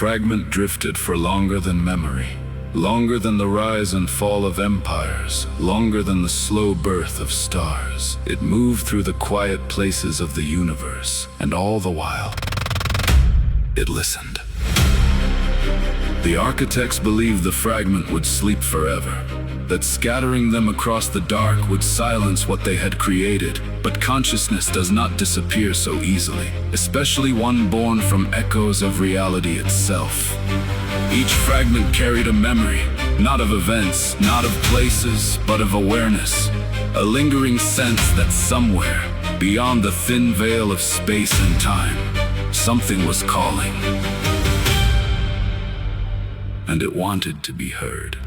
fragment drifted for longer than memory, longer than the rise and fall of empires, longer than the slow birth of stars. It moved through the quiet places of the universe, and all the while, it listened. The architects believed the fragment would sleep forever, that scattering them across the dark would silence what they had created. But consciousness does not disappear so easily, especially one born from echoes of reality itself. Each fragment carried a memory, not of events, not of places, but of awareness. A lingering sense that somewhere, beyond the thin veil of space and time, something was calling. And it wanted to be heard.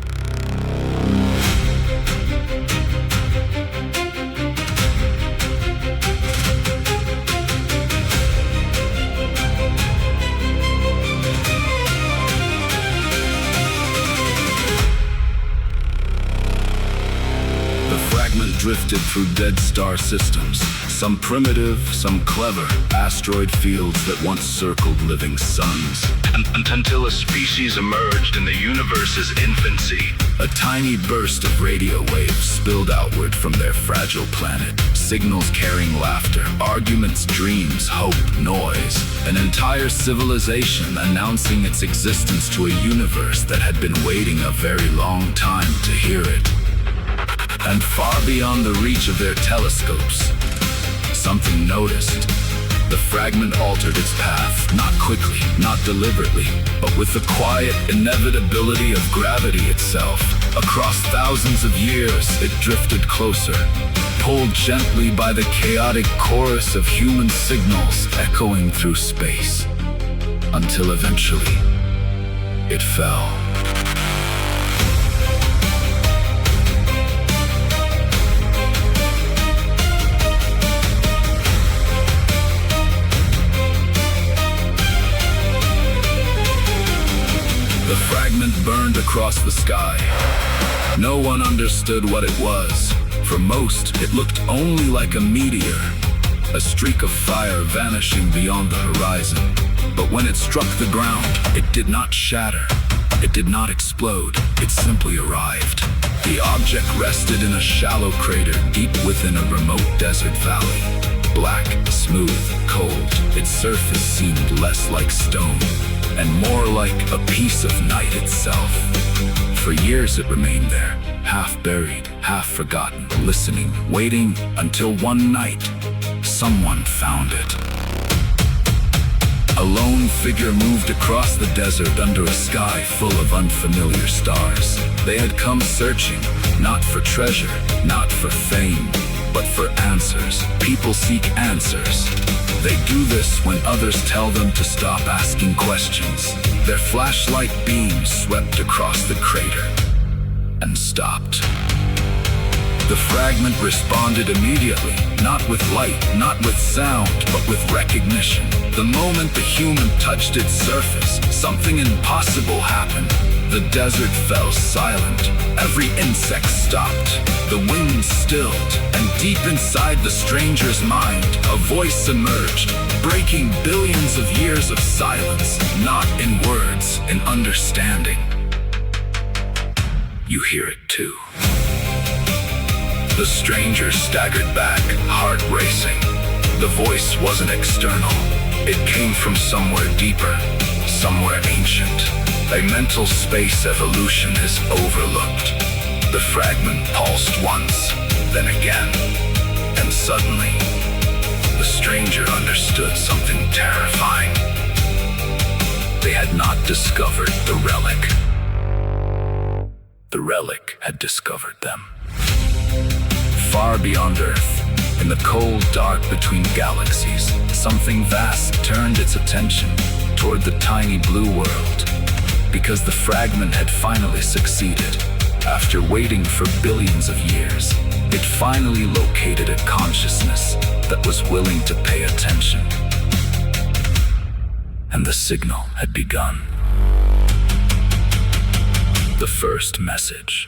Drifted through dead star systems, some primitive, some clever, asteroid fields that once circled living suns. Until a species emerged in the universe's infancy. A tiny burst of radio waves spilled outward from their fragile planet, signals carrying laughter, arguments, dreams, hope, noise. An entire civilization announcing its existence to a universe that had been waiting a very long time to hear it. And far beyond the reach of their telescopes, something noticed. The fragment altered its path, not quickly, not deliberately, but with the quiet inevitability of gravity itself. Across thousands of years, it drifted closer, pulled gently by the chaotic chorus of human signals echoing through space, until eventually, it fell. The fragment burned across the sky. No one understood what it was. For most, it looked only like a meteor, a streak of fire vanishing beyond the horizon. But when it struck the ground, it did not shatter. It did not explode. It simply arrived. The object rested in a shallow crater deep within a remote desert valley. Black, smooth, cold, its surface seemed less like stone and more like a piece of night itself. For years it remained there, half buried, half forgotten, listening, waiting, until one night, someone found it. A lone figure moved across the desert under a sky full of unfamiliar stars. They had come searching, not for treasure, not for fame, but for answers. People seek answers. They do this when others tell them to stop asking questions. Their flashlight beam swept across the crater and stopped. The fragment responded immediately, not with light, not with sound, but with recognition. The moment the human touched its surface, something impossible happened. The desert fell silent. Every insect stopped. The wind stilled. And deep inside the stranger's mind, a voice emerged, breaking billions of years of silence, not in words, in understanding. You hear it too. The stranger staggered back, heart racing. The voice wasn't external. It came from somewhere deeper, somewhere ancient. A mental space evolution is overlooked. The fragment pulsed once, then again, and suddenly, the stranger understood something terrifying. They had not discovered the relic. The relic had discovered them. Far beyond Earth, in the cold dark between galaxies, something vast turned its attention toward the tiny blue world. Because the fragment had finally succeeded. After waiting for billions of years, it finally located a consciousness that was willing to pay attention. And the signal had begun. The first message.